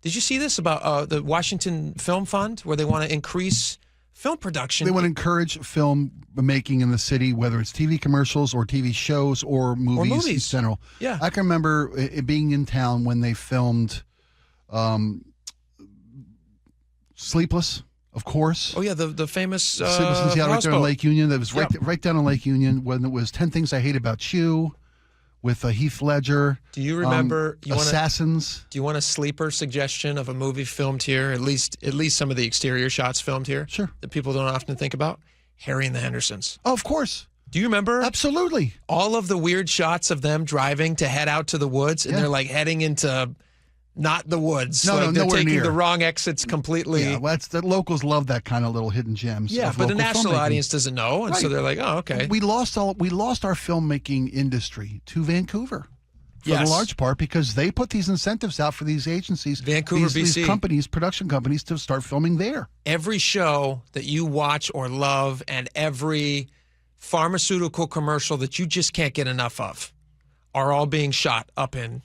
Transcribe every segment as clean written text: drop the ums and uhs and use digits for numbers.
Did you see this about the Washington Film Fund, where they want to increase film production? They want to encourage film making in the city, whether it's TV commercials or TV shows or movies in general. Yeah. I can remember it being in town when they filmed Sleepless, of course. Oh, yeah, the famous Sleepless in Seattle, right there on Lake Union. That was right down on Lake Union when it was 10 Things I Hate About You with Heath Ledger. Do you remember Assassins? Do you want a sleeper suggestion of a movie filmed here? At least some of the exterior shots filmed here. Sure. That people don't often think about. Harry and the Hendersons. Oh, of course. Do you remember? Absolutely. All of the weird shots of them driving to head out to the woods, and they're like heading into not the woods. No, they're nowhere taking near. the wrong exits completely. Yeah, well, the locals love that kind of little hidden gems. Yeah, but the national audience doesn't know, and so they're like, oh, okay. We lost our filmmaking industry to Vancouver. For the large part, because they put these incentives out for these agencies, Vancouver, BC. these companies, production companies, to start filming there. Every show that you watch or love, and every pharmaceutical commercial that you just can't get enough of, are all being shot up in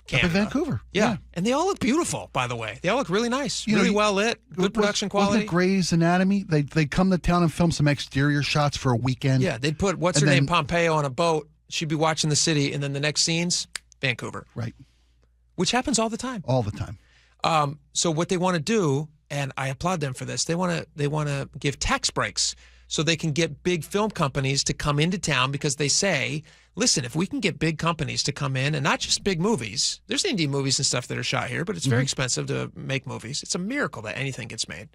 Canada. Up in Vancouver. Yeah. And they all look beautiful, by the way. They all look really nice, really well lit, good production quality. Wasn't it Grey's Anatomy? They'd come to town and film some exterior shots for a weekend. Yeah, they'd put what's-her-name Pompeo on a boat. She'd be watching the city, and then the next scenes, Vancouver. Right. Which happens all the time. All the time. So what they want to do, and I applaud them for this, they want to give tax breaks so they can get big film companies to come into town, because they say, listen, if we can get big companies to come in, and not just big movies, there's indie movies and stuff that are shot here, but it's very expensive to make movies. It's a miracle that anything gets made.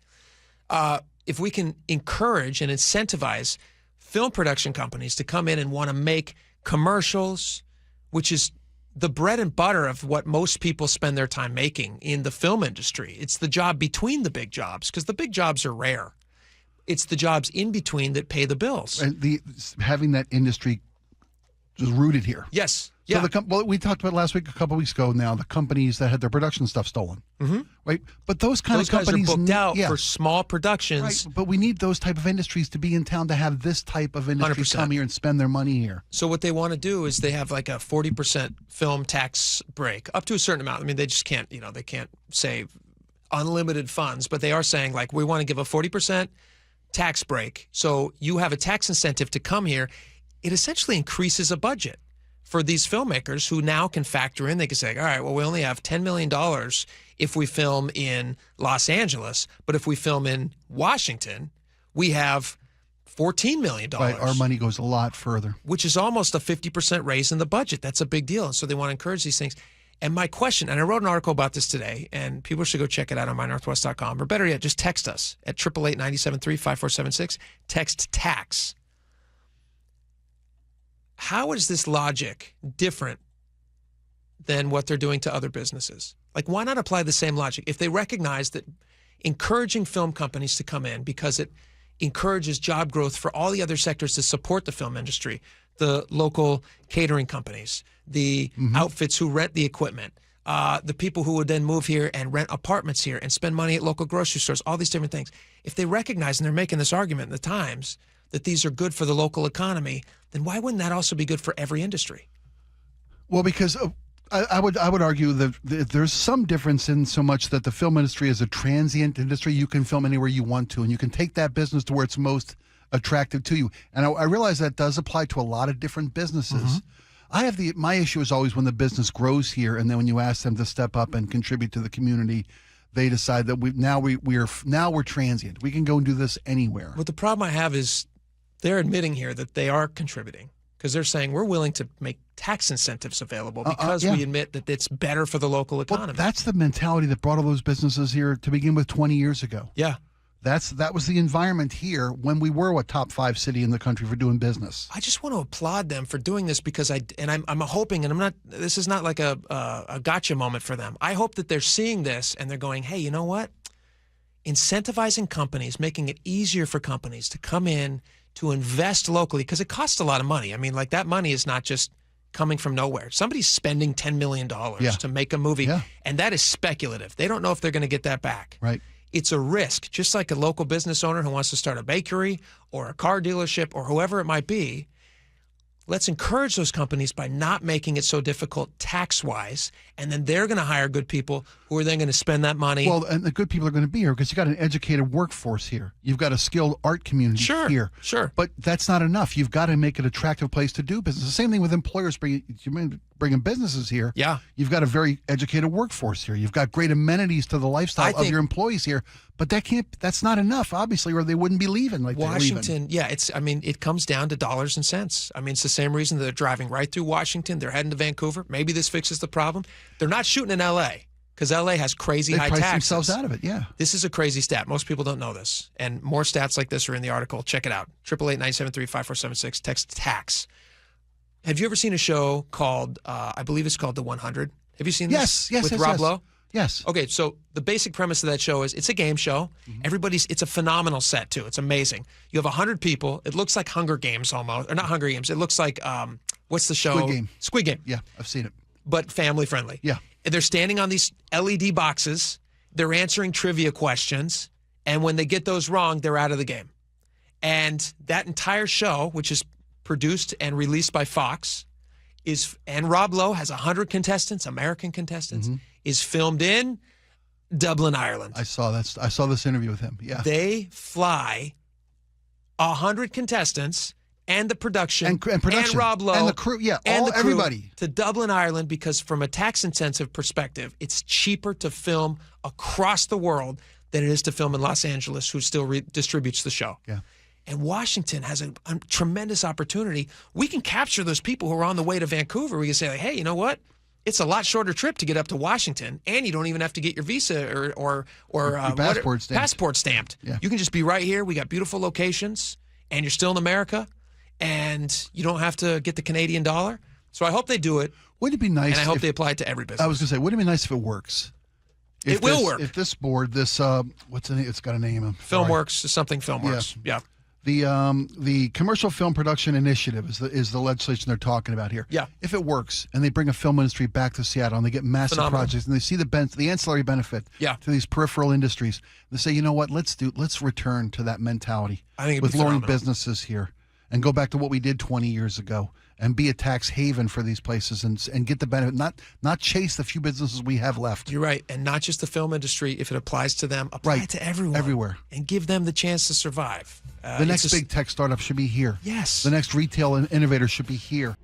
If we can encourage and incentivize film production companies to come in and want to make commercials, which is the bread and butter of what most people spend their time making in the film industry. It's the job between the big jobs, because the big jobs are rare. It's the jobs in between that pay the bills. And having that industry just rooted here. Yes. Yeah. So we talked about last week, a couple weeks ago now, the companies that had their production stuff stolen. Mm-hmm. Right? But those companies guys are booked out for small productions. Right. But we need those type of industries to be in town, to have this type of industry 100%. come here and spend their money here. So what they want to do is they have like a 40% film tax break, up to a certain amount. I mean, they just can't, they can't say unlimited funds, but they are saying, like, we want to give a 40% tax break. So you have a tax incentive to come here. It essentially increases a budget for these filmmakers, who now can factor in. They can say, all right, well, we only have $10 million if we film in Los Angeles, but if we film in Washington, we have $14 million. Right, our money goes a lot further. Which is almost a 50% raise in the budget. That's a big deal. And so they want to encourage these things. And my question, and I wrote an article about this today, and people should go check it out on mynorthwest.com, or better yet, just text us at 888-973-5476. Text TAX. How is this logic different than what they're doing to other businesses? Like, why not apply the same logic? If they recognize that encouraging film companies to come in, because it encourages job growth for all the other sectors to support the film industry, the local catering companies, the outfits who rent the equipment, the people who would then move here and rent apartments here and spend money at local grocery stores, all these different things. If they recognize, and they're making this argument in the Times, that these are good for the local economy, then why wouldn't that also be good for every industry? Well, because I would argue that there's some difference in so much that the film industry is a transient industry. You can film anywhere you want to, and you can take that business to where it's most attractive to you. And I realize that does apply to a lot of different businesses. My issue is always when the business grows here, and then when you ask them to step up and contribute to the community, they decide that we're transient. We can go and do this anywhere. But the problem I have is they're admitting here that they are contributing, because they're saying we're willing to make tax incentives available because we admit that it's better for the local economy. Well, that's the mentality that brought all those businesses here to begin with 20 years ago. Yeah. That was the environment here when we were a top 5 city in the country for doing business. I just want to applaud them for doing this, because I'm hoping, and this is not like a gotcha moment for them. I hope that they're seeing this and they're going, hey, you know what? Incentivizing companies, making it easier for companies to come in, to invest locally, because it costs a lot of money. I mean, like, that money is not just coming from nowhere. Somebody's spending $10 million to make a movie, and that is speculative. They don't know if they're going to get that back. Right. It's a risk, just like a local business owner who wants to start a bakery or a car dealership or whoever it might be. let's encourage those companies by not making it so difficult tax-wise, and then they're going to hire good people who are then going to spend that money. Well, and the good people are going to be here because you've got an educated workforce here. You've got a skilled art community here. Sure. But that's not enough. You've got to make it an attractive place to do business. The same thing with employers bringing businesses here. Yeah. You've got a very educated workforce here. You've got great amenities to the lifestyle of your employees here. But that's not enough, obviously, or they wouldn't be leaving like Washington, yeah, it comes down to dollars and cents. I mean, it's the same reason that they're driving right through Washington. They're heading to Vancouver. Maybe this fixes the problem. They're not shooting in L.A. because L.A. has crazy high taxes. They price themselves out of it, yeah. This is a crazy stat. Most people don't know this. And more stats like this are in the article. Check it out. 888-973-5476. Text TAX. Have you ever seen a show called, I believe it's called The 100? Have you seen this? Yes. With Rob Lowe? Yes. Okay, so the basic premise of that show is it's a game show. It's a phenomenal set, too. It's amazing. You have 100 people. It looks like Hunger Games almost. Or not Hunger Games. It looks like, what's the show? Squid Game. Yeah, I've seen it. But family friendly. Yeah. And they're standing on these LED boxes. They're answering trivia questions. And when they get those wrong, they're out of the game. And that entire show, which is produced and released by Fox, and Rob Lowe has 100 contestants, American contestants, is filmed in Dublin, Ireland. I saw that. I saw this interview with him. Yeah. They fly 100 contestants and the production and Rob Lowe and the crew, everybody to Dublin, Ireland, because from a tax incentive perspective, it's cheaper to film across the world than it is to film in Los Angeles, who still distributes the show. Yeah. And Washington has a tremendous opportunity. We can capture those people who are on the way to Vancouver. We can say, like, hey, you know what? It's a lot shorter trip to get up to Washington, and you don't even have to get your visa or passport stamped. Yeah. You can just be right here. We got beautiful locations, and you're still in America, and you don't have to get the Canadian dollar. So I hope they do it. Wouldn't it be nice? And I hope they apply it to every business. I was going to say, wouldn't it be nice if it works? It will work. If this board, what's the name? It's got a name. FilmWorks, something FilmWorks. Yeah. The Commercial Film Production Initiative is the legislation they're talking about here. Yeah. If it works and they bring a film industry back to Seattle and they get massive projects and they see the ancillary benefit to these peripheral industries, they say, you know what, let's return to that mentality with luring businesses here and go back to what we did 20 years ago and be a tax haven for these places and get the benefit, not chase the few businesses we have left. You're right. And not just the film industry. If it applies to them, apply it to everyone. Everywhere. And give them the chance to survive. The next big tech startup should be here. Yes. The next retail innovator should be here.